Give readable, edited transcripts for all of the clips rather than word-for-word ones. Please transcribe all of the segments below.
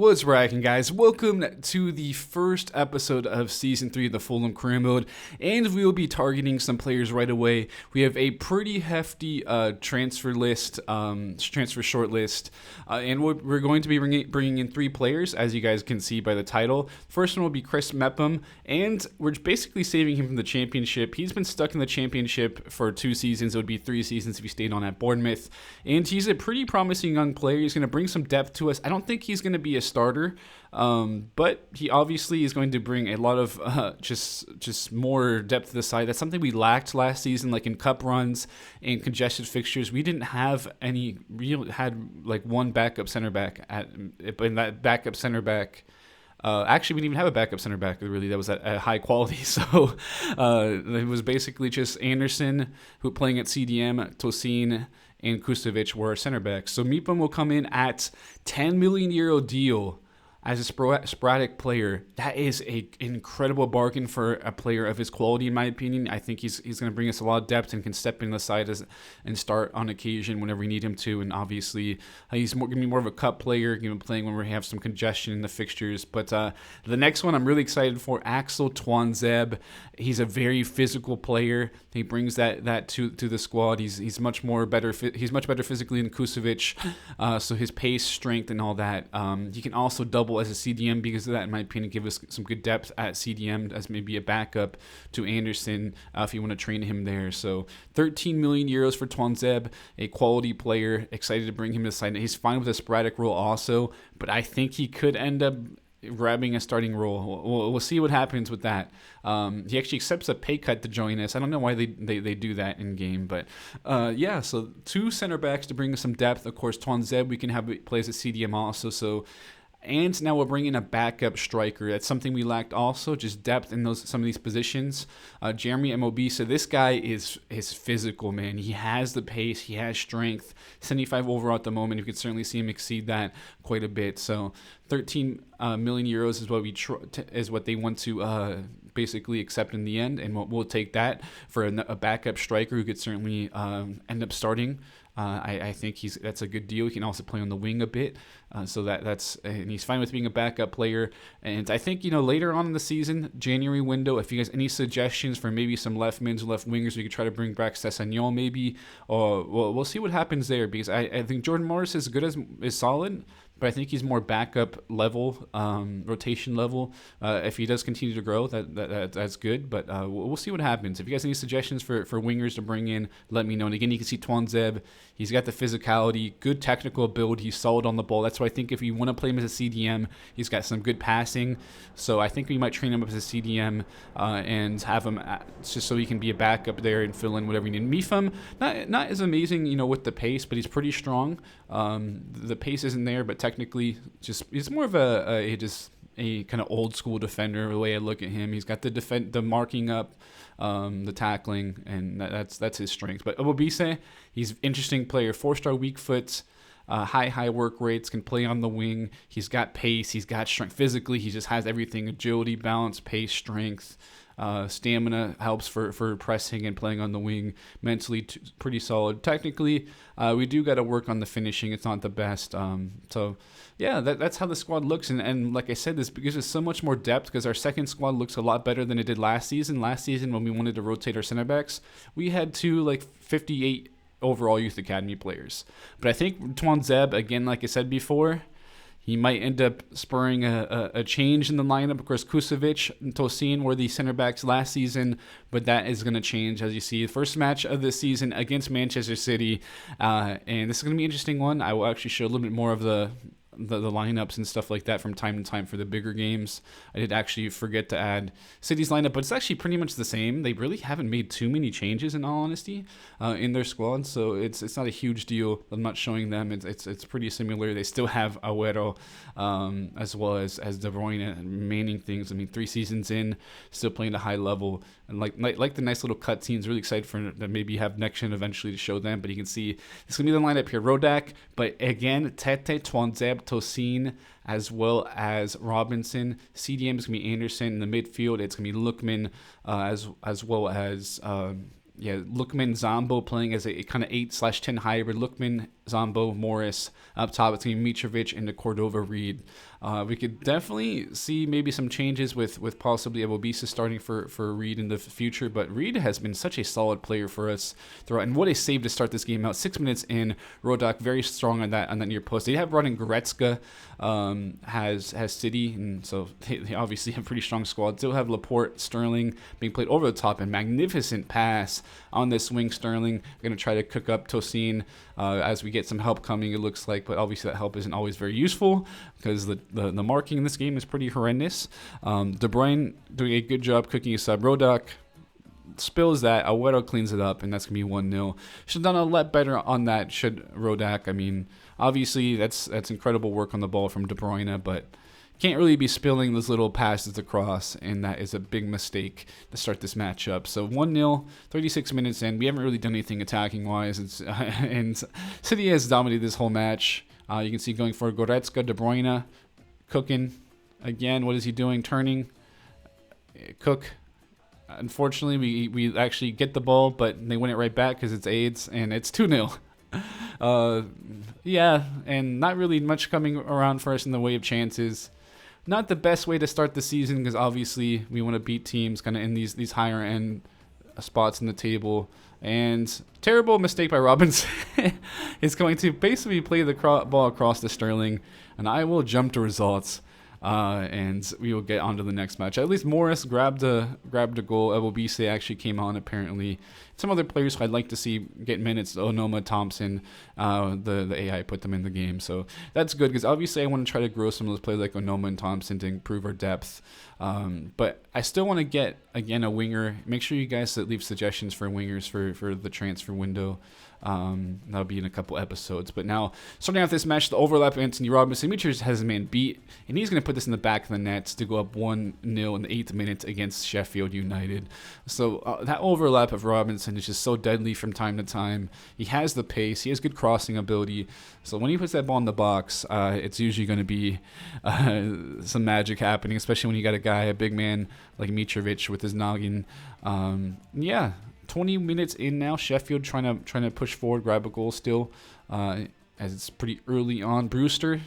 What's rocking, guys? Welcome to the first episode of Season 3 of the Fulham Career Mode, and we will be targeting some players right away. We have a pretty hefty transfer short list, and we're going to be bringing in 3 players, as you guys can see by the title. First one will be Chris Mepham, and we're basically saving him from the Championship. He's been stuck in the Championship for 2 seasons. It would be 3 seasons if he stayed on at Bournemouth, and he's a pretty promising young player. He's going to bring some depth to us. I don't think he's going to be a starter, but he obviously is going to bring a lot of just more depth to the side. That's something we lacked last season, like in cup runs and congested fixtures. We didn't have any had like one backup center back in that backup center back. Actually, we didn't even have a backup center back, really, that was at high quality. So it was basically just Anderson, who playing at CDM, Tosin, and Kustovic were our center backs. So Mepham will come in at €10 million deal as a sporadic player. That is an incredible bargain for a player of his quality, in my opinion. I think he's going to bring us a lot of depth and can step in the side and start on occasion whenever we need him to. And obviously, he's going to be more of a cup player, playing when we have some congestion in the fixtures. But the next one I'm really excited for, Axel Tuanzebe. He's a very physical player. He brings that to the squad. He's much better physically than Kustovic. So his pace, strength, and all that. He can also double as a CDM because of that, in my opinion, give us some good depth at CDM as maybe a backup to Anderson if you want to train him there. So €13 million for Tuanzebe, a quality player. Excited to bring him to the side. He's fine with a sporadic role also, but I think he could end up grabbing a starting role. We'll see what happens with that. He actually accepts a pay cut to join us. I don't know why they do that in game, but so 2 center backs to bring us some depth. Of course, Tuanzebe we can have play as a CDM also. And now we're bringing a backup striker. That's something we lacked also, just depth in some of these positions. Jeremy Mobisa, this guy is physical, man. He has the pace, he has strength. 75 overall at the moment. You could certainly see him exceed that quite a bit. So €13 million is what they want to basically accept in the end, and we'll take that for a backup striker who could certainly end up starting. I think that's a good deal. He can also play on the wing a bit, so and he's fine with being a backup player. And I think later on in the season, January window, if you guys any suggestions for maybe some left mids, left wingers, we could try to bring back Sessegnon maybe, or we'll see what happens there, because I think Jordan Morris is good is solid. But I think he's more backup level, rotation level. If he does continue to grow, that's good. But we'll see what happens. If you guys have any suggestions for wingers to bring in, let me know. And again, you can see Tuanzebe. He's got the physicality, good technical ability. He's solid on the ball. That's why I think if you want to play him as a CDM, he's got some good passing. So I think we might train him up as a CDM and have him just so he can be a backup there and fill in whatever you need. Mepham, not as amazing, with the pace, but he's pretty strong. The pace isn't there, but technically, he's more of a kind of old school defender. The way I look at him, he's got the marking up, the tackling, and that's his strength. But Obise, he's an interesting player. 4-star weak foot. High work rates, can play on the wing. He's got pace. He's got strength. Physically, he just has everything: agility, balance, pace, strength. Stamina helps for pressing and playing on the wing. Mentally, pretty solid. Technically, we do got to work on the finishing. It's not the best. That's how the squad looks. And like I said, this gives us so much more depth because our second squad looks a lot better than it did last season. Last season, when we wanted to rotate our center backs, we had 58 overall youth academy players. But I think Tuanzebe, again, like I said before, he might end up spurring a change in the lineup. Of course, Kustovic and Tosin were the center backs last season, but that is going to change, as you see. First match of the season against Manchester City, and this is going to be an interesting one. I will actually show a little bit more of the lineups and stuff like that from time to time for the bigger games. I did actually forget to add City's lineup, but it's actually pretty much the same. They really haven't made too many changes, in all honesty, in their squad, so it's not a huge deal. I'm not showing them. It's pretty similar. They still have Agüero as well as De Bruyne and remaining things. I mean, 3 seasons in, still playing at a high level, and like the nice little cut scenes. Really excited for that. Maybe have next gen eventually to show them. But you can see it's gonna be the lineup here: Rodak, but again, Tete, Tuanzebe, Tosin, as well as Robinson. CDM is going to be Anderson. In the midfield, it's going to be Lookman, as well as Lookman, Zombo playing as a kind of 8/10 hybrid. Lookman, Zombo, Morris. Up top between Mitrovic and the Cordova Reed. We could definitely see maybe some changes with possibly Ebobisa starting for Reed in the future, but Reed has been such a solid player for us throughout, and what a save to start this game out. 6 minutes in, Rodak very strong on that near post. They have running Goretzka, has City, and so they obviously have a pretty strong squad. Still have Laporte, Sterling being played over the top, and magnificent pass on this wing. Sterling going to try to cook up Tosin as we get some help coming, it looks like, but obviously that help isn't always very useful because the marking in this game is pretty horrendous. De Bruyne doing a good job cooking a sub. Rodak spills that. Agüero cleans it up, and that's going to be 1-0. Should have done a lot better on that, should Rodak. I mean, obviously that's incredible work on the ball from De Bruyne, but can't really be spilling those little passes across, and that is a big mistake to start this matchup. So 1-0, 36 minutes in. We haven't really done anything attacking-wise, and City has dominated this whole match. You can see going for Goretzka, De Bruyne, cooking. Again, what is he doing? Turning. Cook. Unfortunately, we actually get the ball, but they win it right back because it's AIDS, and it's 2-0. Yeah, and not really much coming around for us in the way of chances. Not the best way to start the season because obviously we want to beat teams kind of in these higher end spots in the table. And terrible mistake by Robinson is going to basically play the ball across to Sterling, and I will jump to results. And we will get on to the next match. At least Morris grabbed a goal. Ebobise actually came on apparently. Some other players who I'd like to see get minutes. Onoma, Thompson, the AI put them in the game. So that's good because obviously I want to try to grow some of those players like Onoma and Thompson to improve our depth. But I still want to get, again, a winger. Make sure you guys leave suggestions for wingers for the transfer window. That'll be in a couple episodes. But now, starting off this match, the overlap of Anthony Robinson. Mitrovic has his man beat, and he's going to put this in the back of the net to go up 1-0 in the 8th minute against Sheffield United. So that overlap of Robinson is just so deadly from time to time. He has the pace. He has good crossing ability. So when he puts that ball in the box, it's usually going to be some magic happening, especially when you got a big man like Mitrovic with his noggin. Yeah. 20 minutes in now, Sheffield trying to push forward, grab a goal still, as it's pretty early on. Brewster,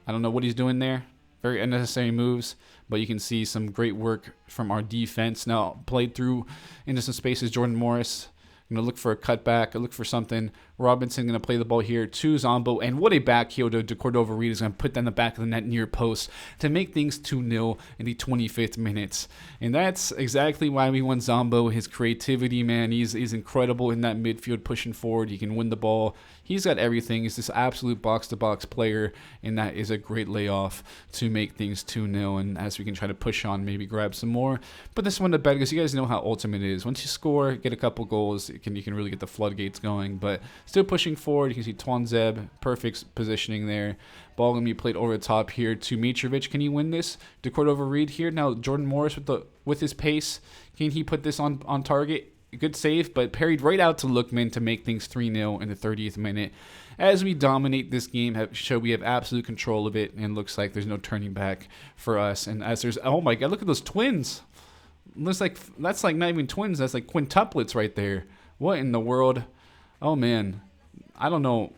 I don't know what he's doing there. Very unnecessary moves, but you can see some great work from our defense. Now played through into some spaces. Jordan Morris going to look for a cutback, look for something. Robinson going to play the ball here to Zombo, and what a back heel to Cordova Reed is going to put that in the back of the net near post to make things 2-0 in the 25th minute. And that's exactly why we want Zombo. His creativity, man, he's incredible in that midfield pushing forward. He can win the ball. He's got everything. He's this absolute box-to-box player, and that is a great layoff to make things 2-0. And as we can try to push on, maybe grab some more. But this one to bet because you guys know how ultimate it is. Once you score, get a couple goals, you can really get the floodgates going. But still pushing forward. You can see Twanzeb, perfect positioning there. Ball going to be played over the top here to Mitrovic. Can he win this? To Cordova Reed here. Now Jordan Morris with his pace. Can he put this on target? Good save, but parried right out to Lookman to make things 3-0 in the 30th minute. As we dominate this game, we have absolute control of it, and looks like there's no turning back for us. And as there's, oh my God, look at those twins. Looks like that's like not even twins. That's like quintuplets right there. What in the world? Oh man, I don't know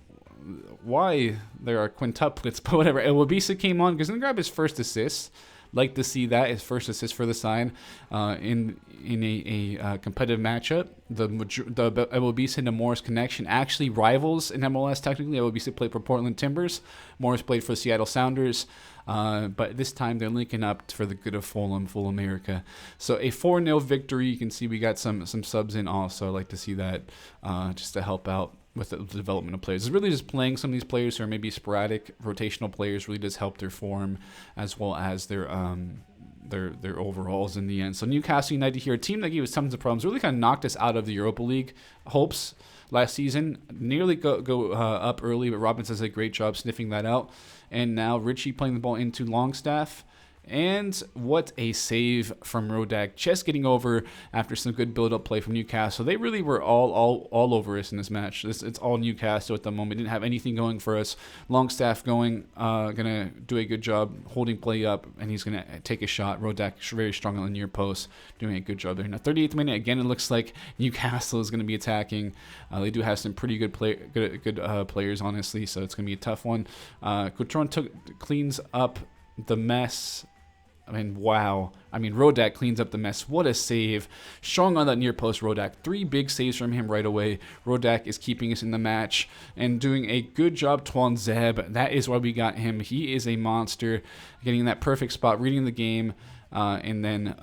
why there are quintuplets, but whatever. Ebobisa came on because he grabbed his first assist. Like to see that, his first assist for the side in a competitive matchup. The Ebobisa and the Morris connection actually rivals in MLS technically. Ebobisa played for Portland Timbers. Morris played for Seattle Sounders. But this time they're linking up for the good of Fulham, full America. So a 4-0 victory. You can see we got some subs in also. I like to see that just to help out with the development of players. It's really just playing some of these players who are maybe sporadic rotational players really does help their form as well as their overalls in the end. So Newcastle United here, a team that gave us tons of problems, really kind of knocked us out of the Europa League hopes last season. Nearly go up early, but Robbins does a great job sniffing that out. And now Richie playing the ball into Longstaff. And what a save from Rodak, just getting over after some good build-up play from Newcastle. They really were all over us in this match. It's all Newcastle at the moment. Didn't have anything going for us. Longstaff gonna do a good job holding play up, and he's gonna take a shot. Rodak very strong on the near post, doing a good job there. Now 38th minute, again, it looks like Newcastle is gonna be attacking. They do have some pretty good players, honestly, so it's gonna be a tough one. Coutron cleans up the mess. I mean, wow. I mean, Rodak cleans up the mess. What a save. Strong on that near post, Rodak. 3 big saves from him right away. Rodak is keeping us in the match and doing a good job. Tuan Zeb, that is why we got him. He is a monster. Getting that perfect spot, reading the game, and then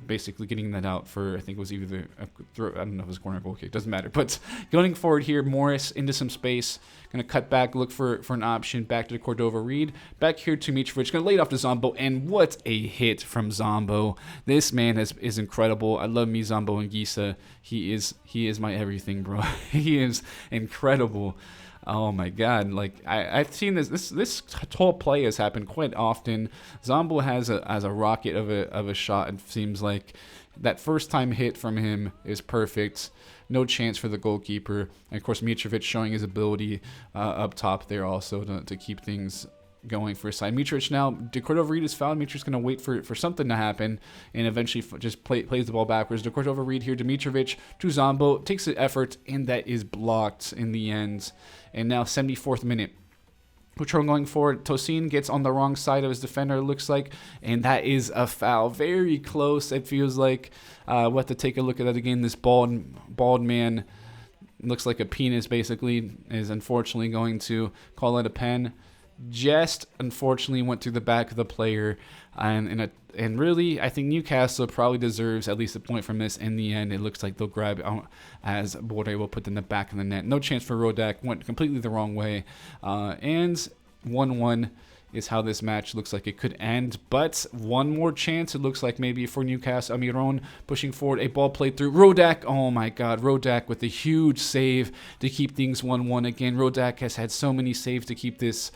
basically getting that out for, I think it was either I don't know if it was a corner or goal kick. Doesn't matter. But going forward here, Morris into some space. Going to cut back, look for an option. Back to the Cordova Reed. Back here to Mitrovic. Going to lay it off to Zombo. And what a hit from Zombo. This man is incredible. I love me, Zombo and Gisa. He is my everything, bro. He is incredible. Oh my God! Like I've seen this whole play has happened quite often. Zombo has a rocket of a shot. It seems like that first time hit from him is perfect. No chance for the goalkeeper. And of course, Mitrovic showing his ability up top there also to keep things going for a side. Mitrovic now, De Cordova Reed is fouled. Mitrovic's going to wait for something to happen and eventually just plays the ball backwards. De Cordova Reed here to Mitrovic, to Zombo, takes the effort, and that is blocked in the end. And now 74th minute. Coutron going forward. Tosin gets on the wrong side of his defender, it looks like, and that is a foul. Very close, it feels like. We'll have to take a look at that again. This bald man, looks like a penis basically, is unfortunately going to call it a pen. Just unfortunately went through the back of the player, and really I think Newcastle probably deserves at least a point from this. In the end, it looks like they'll grab as Borre will put in the back of the net. No chance for Rodak, went completely the wrong way, and 1-1 is how this match looks like it could end. But one more chance, it looks like, maybe for Newcastle. Amiron pushing forward, a ball played through. Rodak, oh my God, Rodak with a huge save to keep things 1-1 again. Rodak has had so many saves to keep this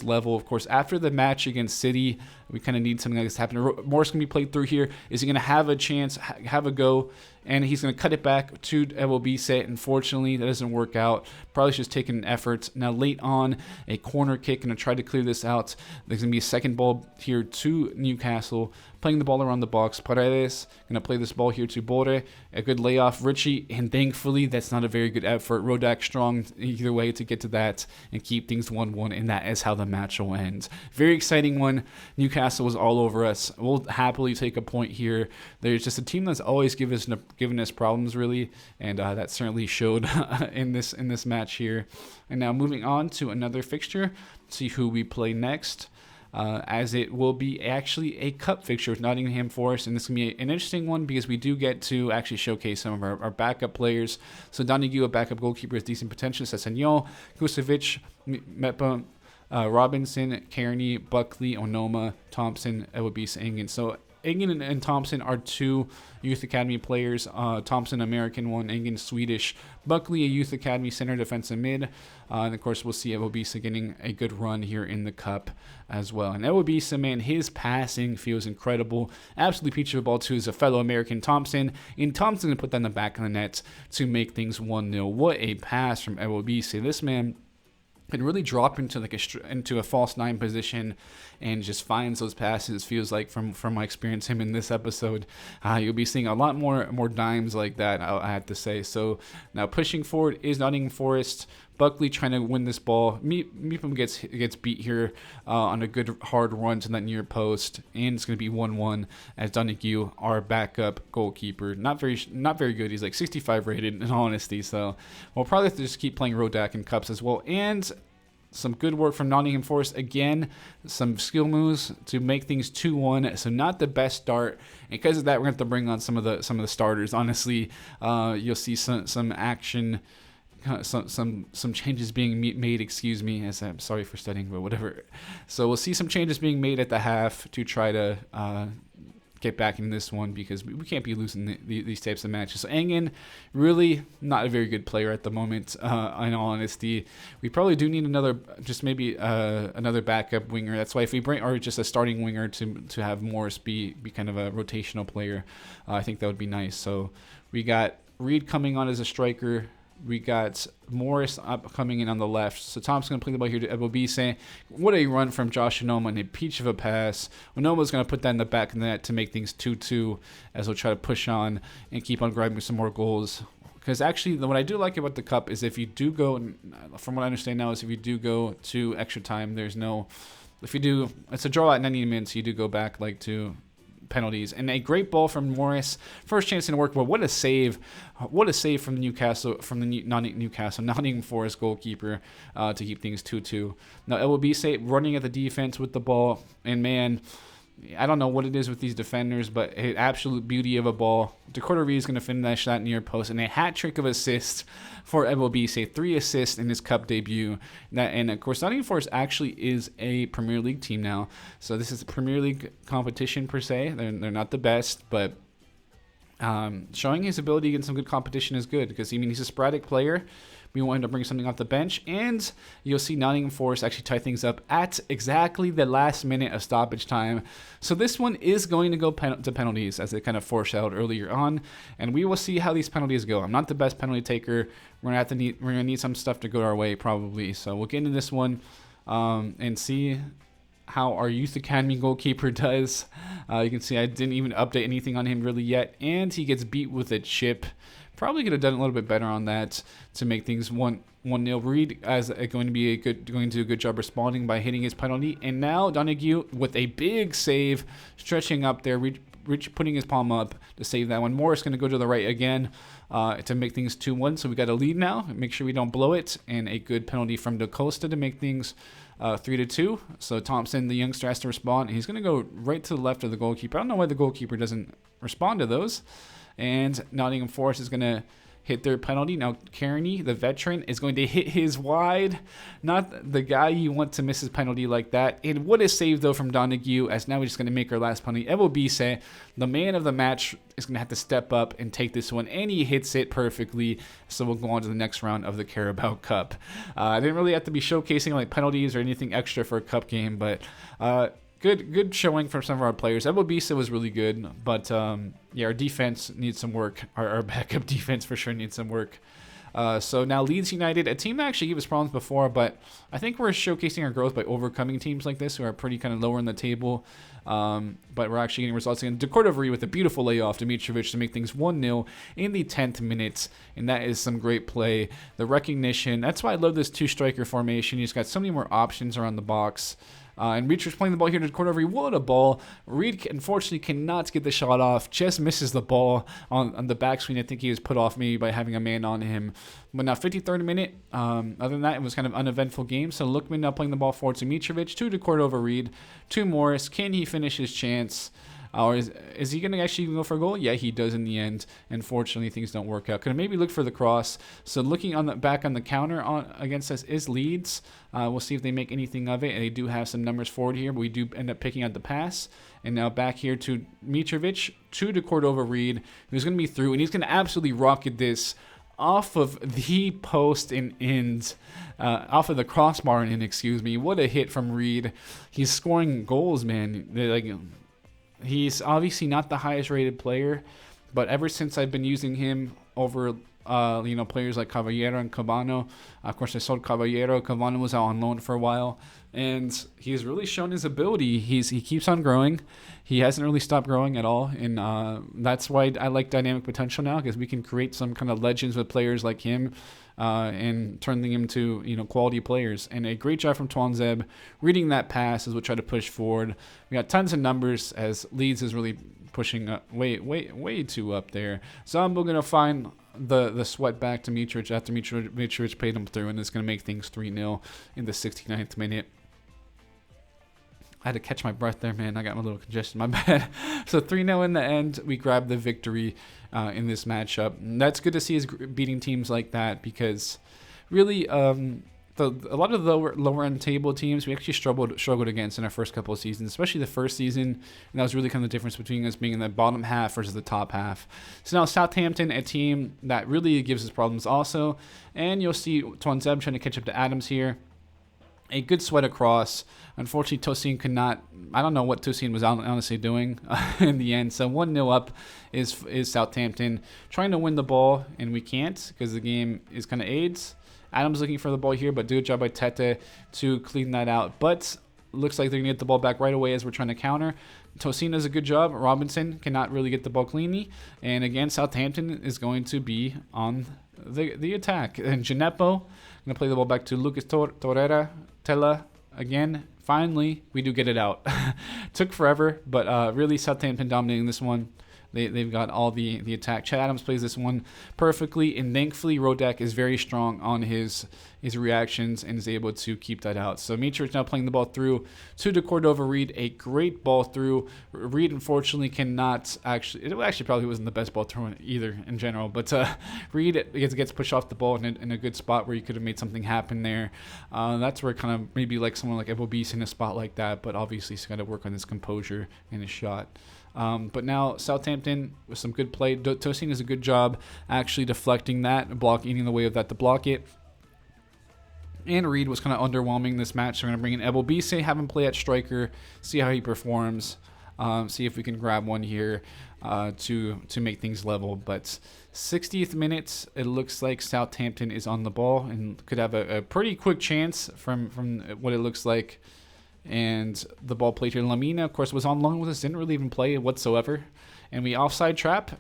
level. Of course, after the match against City, we kind of need something like this to happen. Morris going to be played through here. Is he going to have a chance, have a go? And he's going to cut it back to Ewobise. Unfortunately, that doesn't work out. Probably should have taken an effort. Now, late on, a corner kick. Going to try to clear this out. There's going to be a second ball here to Newcastle. Playing the ball around the box. Paredes going to play this ball here to Borre. A good layoff. Richie, and thankfully, that's not a very good effort. Rodak strong either way to get to that and keep things 1-1, and that is how the match will end. Very exciting one. Newcastle was all over us. We'll happily take a point here. There's just a team that's always given us problems, really, and that certainly showed in this match here. And now moving on to another fixture, see who we play next. As it will be actually a cup fixture with Nottingham Forest, and this can be an interesting one because we do get to actually showcase some of our backup players. So Donahue, a backup goalkeeper, has decent potential. Sessegnon, Kusevic, Mepa, Robinson, Kearney, Buckley, Onoma, Thompson, Ewobise, Engen. So Engen and Thompson are 2 Youth Academy players. Thompson, American one. Engen, Swedish. Buckley, a Youth Academy center defensive mid. And of course, we'll see Ewobise getting a good run here in the cup as well. And Ewobise, man, his passing feels incredible. Absolutely peach of the ball to his fellow American Thompson. And Thompson to put that in the back of the net to make things 1-0. What a pass from Ewobise. This man can really drop into into a false 9 position and just finds those passes. Feels like from my experience him in this episode, you'll be seeing a lot more dimes like that, I have to say. So now pushing forward is Nottingham Forest. Buckley trying to win this ball. Meepham gets beat here on a good hard run to that near post, and it's going to be 1-1 as Donahue, our backup goalkeeper, not very good. He's like 65 rated in all honesty, so we'll probably have to just keep playing Rodak in cups as well. And some good work from Nottingham Forest again. Some skill moves to make things 2-1. So not the best start. And because of that, we're going to have to bring on some of the starters. Honestly, you'll see some action. Some changes being made, excuse me, as I'm sorry for studying, but whatever. So we'll see some changes being made at the half to try to get back in this one because we can't be losing these types of matches. So Engen, really not a very good player at the moment. In all honesty, we probably do need another backup winger. That's why if we bring, or just a starting winger to have Morris be kind of a rotational player, I think that would be nice. So we got Reed coming on as a striker. We got Morris up coming in on the left. So Tom's going to play the ball here to Ebobisse. What a run from Josh Onoma and a peach of a pass. Onoma's going to put that in the back of the net to make things 2-2 as we'll try to push on and keep on grabbing some more goals. Because actually, what I do like about the Cup is if you do go, from what I understand now, is if you do go to extra time, it's a draw at 90 minutes, you do go back to penalties. And a great ball from Morris. First chance didn't work, but what a save. What a save from Nottingham Forest goalkeeper to keep things 2-2. Now, Ebobisse running at the defense with the ball. And man, I don't know what it is with these defenders, but an absolute beauty of a ball. Reed is going to finish that near post, and a hat trick of assists for Ebobisse. 3 assists in his Cup debut. And of course, Nottingham Forest actually is a Premier League team now. So this is a Premier League competition per se. They're not the best, but showing his ability against some good competition is good because he's a sporadic player. We want him to bring something off the bench, and you'll see Nottingham Forest actually tie things up at exactly the last minute of stoppage time. So this one is going to go to penalties, as they kind of foreshadowed earlier on, and we will see how these penalties go. I'm not the best penalty taker. We're gonna need some stuff to go our way probably. So we'll get into this one and see how our Youth Academy goalkeeper does. You can see I didn't even update anything on him really yet, and he gets beat with a chip. Probably could have done a little bit better on that to make things 1-0. Reed is going to do a good job responding by hitting his penalty. And now Donahue with a big save, stretching up there, putting his palm up to save that one. Morris going to go to the right again to make things 2-1. So we got a lead now. Make sure we don't blow it. And a good penalty from Da Costa to make things 3-2. So Thompson, the youngster, has to respond. He's going to go right to the left of the goalkeeper. I don't know why the goalkeeper doesn't respond to those. And Nottingham Forest is going to hit their penalty. Now, Kearney, the veteran, is going to hit his wide. Not the guy you want to miss his penalty like that. And what a save, though, from Donahue, as now we're just going to make our last penalty. Ebobisse, the man of the match, is going to have to step up and take this one. And he hits it perfectly. So we'll go on to the next round of the Carabao Cup. I didn't really have to be showcasing penalties or anything extra for a Cup game, but Good showing from some of our players. Ebobisse was really good, but our defense needs some work. Our backup defense for sure needs some work. So now Leeds United, a team that actually gave us problems before, but I think we're showcasing our growth by overcoming teams like this who are pretty kind of lower in the table. But we're actually getting results again. Reed with a beautiful layoff to Mitrovic to make things 1-0 in the 10th minute, and that is some great play. The recognition, that's why I love this 2-striker formation. He's got so many more options around the box. And Reed's playing the ball here to Reed. What a ball. Reed, unfortunately, cannot get the shot off. Just misses the ball on the back screen. I think he was put off maybe by having a man on him. But now 53rd minute. Other than that, it was kind of an uneventful game. So Lookman now playing the ball forward to Mitrovic. 2 to Reed. 2 Morris. Can he finish his chance? Or is he going to actually go for a goal? Yeah, he does in the end. Unfortunately, things don't work out. Could have maybe looked for the cross. So looking back on the counter against us is Leeds. We'll see if they make anything of it. And they do have some numbers forward here, but we do end up picking out the pass. And now back here to Mitrovic, 2 to Reed, who's going to be through. And he's going to absolutely rocket this off of the post and end, off of the crossbar and end, What a hit from Reed. He's scoring goals, man. He's obviously not the highest rated player, but ever since I've been using him over players like Caballero and Cabano. Of course, I sold Caballero. Cabano was out on loan for a while, and he's really shown his ability. He keeps on growing. He hasn't really stopped growing at all, and that's why I like dynamic potential now, because we can create some kind of legends with players like him. And turning them into quality players. And a great job from Twanzeb reading that pass as we'll try to push forward. We got tons of numbers as Leeds is really pushing up way too up there. Zombo gonna find the sweat back to Mitrovic after Mitrovic paid him through, and it's gonna make things 3-0 in the 69th minute. I had to catch my breath there, man. I got a little congestion. My bad. So 3-0 in the end. We grabbed the victory in this matchup. And that's good to see us beating teams like that, because really the a lot of the lower end table teams we actually struggled against in our first couple of seasons, especially the first season, and that was really kind of the difference between us being in the bottom half versus the top half. So now Southampton, a team that really gives us problems also, and you'll see Twanzeb trying to catch up to Adams here. A good sweat across. Unfortunately, Tosin could not. I don't know what Tosin was honestly doing in the end. So 1-0 up is Southampton trying to win the ball, and we can't because the game is kind of AIDS. Adams looking for the ball here, but good job by Tete to clean that out. But looks like they're going to get the ball back right away as we're trying to counter. Tosin does a good job. Robinson cannot really get the ball cleanly. And again, Southampton is going to be on the attack. And Gineppo going to play the ball back to Lucas Torreira. Tella again. Finally, we do get it out. Took forever, but really Southampton dominating this one. They've got all the attack. Chad Adams plays this one perfectly, and thankfully Rodak is very strong on his reactions and is able to keep that out. So Mitrovic now playing the ball through to De Cordova Reed. A great ball through. Reed unfortunately cannot actually. It actually probably wasn't the best ball throw either in general, but Reed gets pushed off the ball in a good spot where he could have made something happen there. That's where kind of maybe like someone like Ebobis in a spot like that, but obviously he's got to work on his composure and his shot. But now Southampton with some good play. Tosin does a good job actually deflecting that, eating the way of that to block it. And Reed was kind of underwhelming this match. So we're going to bring in Ebobisse, have him play at striker, see how he performs, see if we can grab one here to make things level. But 60th minute, it looks like Southampton is on the ball and could have a pretty quick chance from what it looks like. And the ball played here. Lamina, of course, was on loan with us, didn't really even play whatsoever. And we offside trap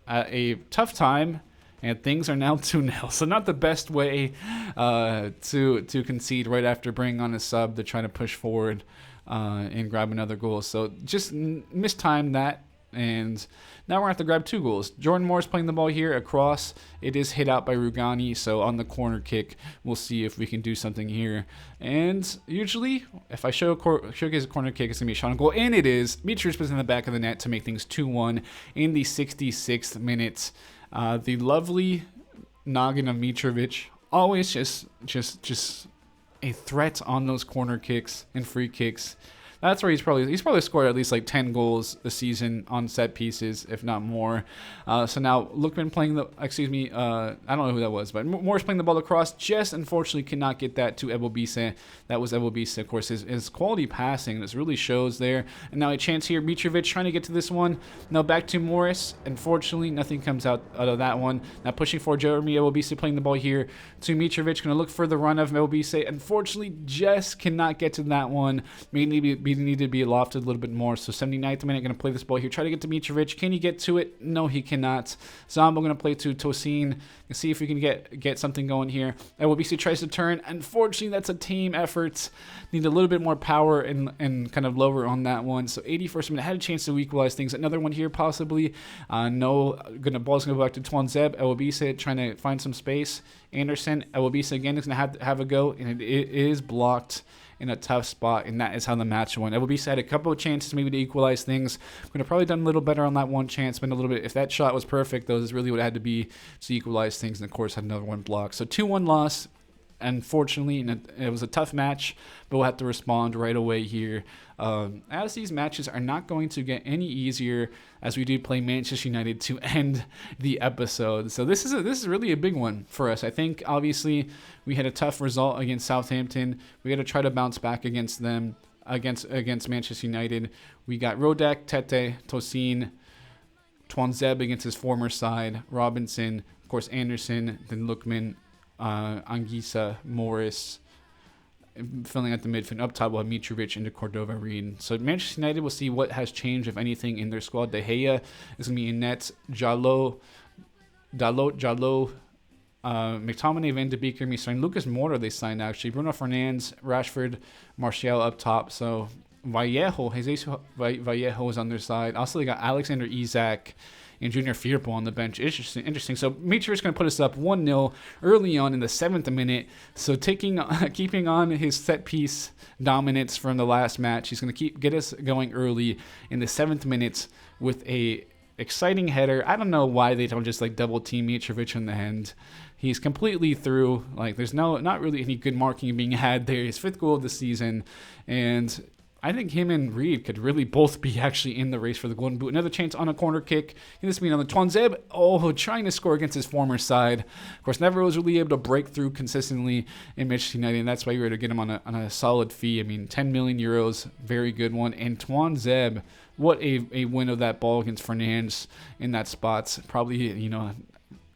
at a tough time, and things are now 2-0. So not the best way to concede right after bringing on a sub to try to push forward and grab another goal. So just mistimed that. And now we're going to have to grab 2 goals. Jordan Moore's playing the ball here across. It is hit out by Rugani, so on the corner kick, we'll see if we can do something here. And usually, if I showcase a corner kick, it's going to be a shot on goal. And it is. Mitrovic was in the back of the net to make things 2-1 in the 66th minute. The lovely noggin of Mitrovic, always just a threat on those corner kicks and free kicks. That's where he's probably scored at least like 10 goals this season on set pieces, if not more. So now Lookman playing I don't know who that was, but Moore's playing the ball across. Just unfortunately cannot get that to Ebobisse. That was Ebobisse, of course. His quality passing, this really shows there. And now a chance here. Mitrovic trying to get to this one. Now back to Morris. Unfortunately, nothing comes out of that one. Now pushing for Jeremy Ebobisse playing the ball here to Mitrovic. Going to look for the run of Ebobisse. Unfortunately, just cannot get to that one. Maybe need to be lofted a little bit more. So 79th minute, going to play this ball here. Try to get to Mitrovic. Can he get to it? No, he cannot. Zombo going to play to Tosin. See if we can get something going here. Ebobisse tries to turn. Unfortunately, that's a team effort. Need a little bit more power and kind of lower on that one. So 81st minute, had a chance to equalize things. Another one here possibly. No, ball's going to go back to Twanzeb. Ebobisse trying to find some space. Anderson, Ebobisse again is going to have a go, and it is blocked in a tough spot, and that is how the match went. Ebobisse had a couple of chances maybe to equalize things. Could have probably done a little better on that one chance, but a little bit. If that shot was perfect, though, is really what it had to be to equalize things, and of course had another one blocked. So 2-1 loss. Unfortunately, and it was a tough match, but we'll have to respond right away here. As these matches are not going to get any easier, as we do play Manchester United to end the episode. So this is really a big one for us. I think obviously we had a tough result against Southampton. We got to try to bounce back against them, against Manchester United. We got Rodak, Tete, Tosin, Twanzeb against his former side, Robinson, of course Anderson, then Lookman, Anguissa, Morris, filling out the midfield. Up top, we'll have Mitrovic into Cordova Reed. So Manchester United will see what has changed, if anything, in their squad. De Gea is going to be in net. Dalot, McTominay, Van de Beek, signed. Lucas Moura they signed, actually. Bruno Fernandes, Rashford, Martial up top. So Jesus Vallejo is on their side. Also, they got Alexander Isak and Junior Firpo on the bench. Interesting. So Mitrovic going to put us up 1-0 early on in the 7th minute. So keeping on his set piece dominance from the last match, he's going to get us going early in the 7th minute with a exciting header. I don't know why they don't just like double team Mitrovic in the end. He's completely through. Like there's not really any good marking being had there. His 5th goal of the season, and I think him and Reed could really both be actually in the race for the Golden Boot. Another chance on a corner kick. This being on the Twanzeb. Oh, trying to score against his former side. Of course, never was really able to break through consistently in Manchester United, and that's why we were able to get him on a solid fee. I mean, 10 million euros, very good one. And Twanzeb, what a win of that ball against Fernandes in that spot. Probably,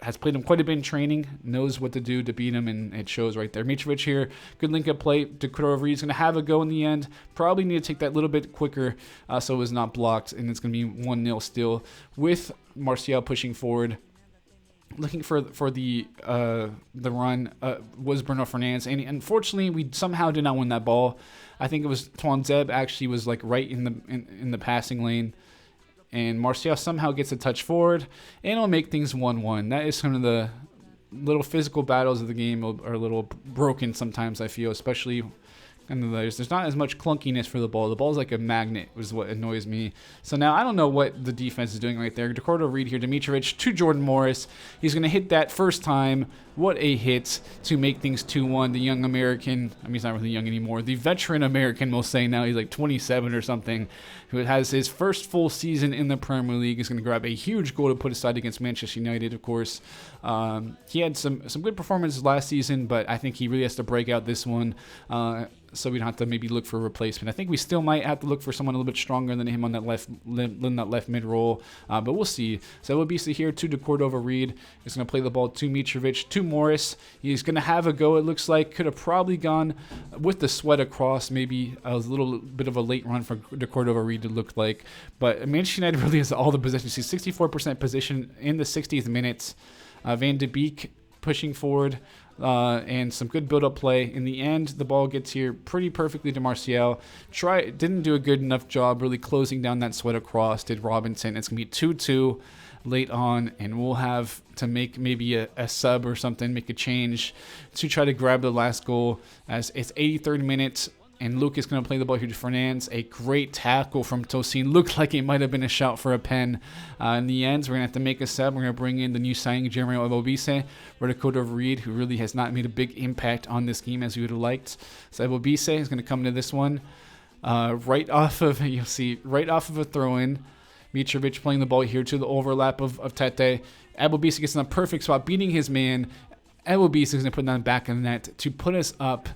has played him quite a bit in training, knows what to do to beat him, and it shows right there. Mitrovic here, good link-up play. Dakota Reed's going to have a go in the end. Probably need to take that little bit quicker so it's not blocked, and it's going to be 1-0 still with Martial pushing forward. Looking for the run was Bruno Fernandes, and unfortunately we somehow did not win that ball. I think it was Twanzeb actually was like right in the passing lane. And Martial somehow gets a touch forward, and it'll make things 1-1. That is some of the little physical battles of the game are a little broken sometimes, I feel, especially there's not as much clunkiness for the ball. The ball's like a magnet, is what annoys me. So now I don't know what the defense is doing right there. Dakota Reed here, Dimitrovic to Jordan Morris. He's going to hit that first time. What a hit to make things 2-1. The young American, he's not really young anymore. The veteran American, we'll say now, he's like 27 or something, who has his first full season in the Premier League, is going to grab a huge goal to put aside against Manchester United, of course. He had some good performances last season, but I think he really has to break out this one. So we don't have to maybe look for a replacement. I think we still might have to look for someone a little bit stronger than him on that left mid role, but we'll see. So Obisa here to Cordova Reed. He's going to play the ball to Mitrovic, to Morris. He's going to have a go, it looks like. Could have probably gone with the sweat across. Maybe a little bit of a late run for Cordova Reed, it looked like. But Manchester United really has all the possession. He's 64% possession in the 60th minutes. Van de Beek pushing forward. And some good build-up play. In the end, the ball gets here pretty perfectly to Martial. Didn't do a good enough job really closing down that sweat across, did Robinson. It's going to be 2-2 late on, and we'll have to make maybe a sub or something, make a change to try to grab the last goal as it's 83rd minute. And Luke is going to play the ball here to Fernandes. A great tackle from Tosin. Looked like it might have been a shout for a pen. In the end, we're going to have to make a sub. We're going to bring in the new signing, Jeremy Obise, for Dakota Reed, who really has not made a big impact on this game as we would have liked. So Obise is going to come to this one right off of a throw-in. Mitrovic playing the ball here to the overlap of Tete. Obise gets in a perfect spot, beating his man. Obise is going to put that back in the net to put us up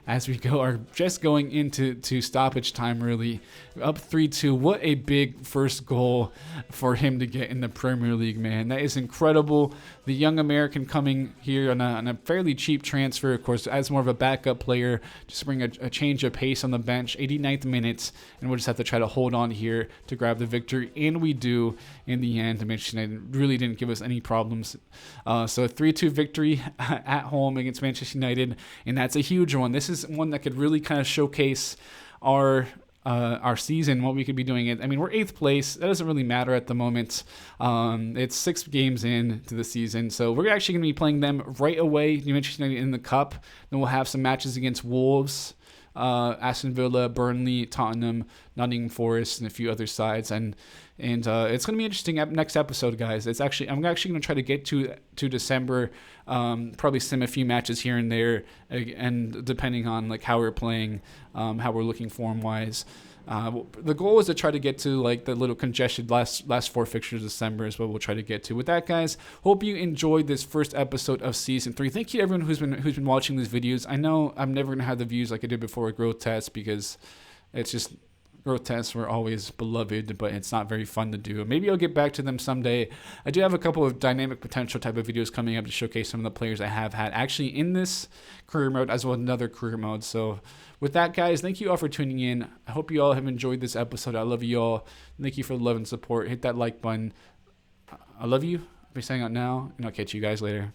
as we are just going into stoppage time, really. Up 3-2. What a big first goal for him to get in the Premier League, man. That is incredible. The young American coming here on a fairly cheap transfer, of course, as more of a backup player, just bring a change of pace on the bench. 89th minutes, and we'll just have to try to hold on here to grab the victory, and we do in the end. Manchester United really didn't give us any problems. So a 3-2 victory at home against Manchester United, and that's a huge one. This is one that could really kind of showcase our season, what we could be doing. We're 8th place. That doesn't really matter at the moment. It's 6 games into the season, so we're actually going to be playing them right away. Manchester United in the Cup. Then we'll have some matches against Wolves, Aston Villa, Burnley, Tottenham, Nottingham Forest, and a few other sides. And it's going to be interesting next episode, guys. I'm actually going to try to get to December, probably sim a few matches here and there, and depending on like how we're playing, how we're looking form-wise. The goal is to try to get to like the little congested last 4 fixtures of December is what we'll try to get to. With that, guys, hope you enjoyed this first episode of Season 3. Thank you to everyone who's been watching these videos. I know I'm never going to have the views like I did before with Growth Test, because it's just growth tests were always beloved, but it's not very fun to do. Maybe I'll get back to them someday. I do have a couple of dynamic potential type of videos coming up to showcase some of the players I have had actually in this career mode, as well as another career mode. So with that, guys, thank you all for tuning in. I hope you all have enjoyed this episode. I love you all. Thank you for the love and support. Hit that like button. I love you. I'll be signing out now, and I'll catch you guys later.